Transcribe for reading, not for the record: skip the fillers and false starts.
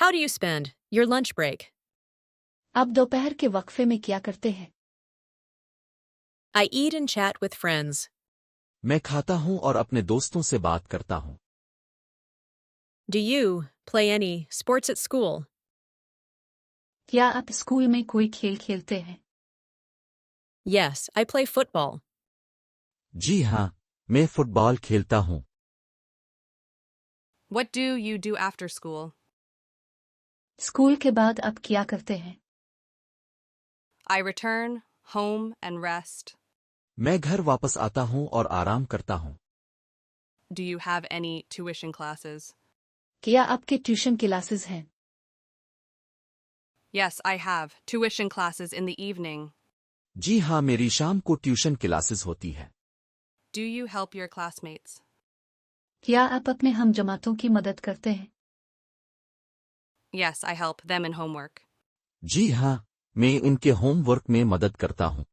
How do you spend your lunch break? आप दोपहर के वक्फे में क्या करते हैं? I eat and chat with friends. मैं खाता हूं और अपने दोस्तों से बात करता हूं। Do you play any sports at school? क्या आप स्कूल में कोई खेल खेलते हैं? Yes, I play football. जी हां, मैं फुटबॉल खेलता हूं। What do you do after school? School के बाद आप क्या करते हैं? I return home and rest. मैं घर वापस आता हूं और आराम करता हूं। Do you have any tuition classes? क्या आपके ट्यूशन क्लासेस हैं? Yes, I have tuition classes in the evening. जी हां, मेरी शाम को ट्यूशन क्लासेस होती है। Do you help your classmates? क्या आप अपने हमजमातों की मदद करते हैं? Yes, I help them in homework. जी हां, मैं उनके होमवर्क में मदद करता हूं।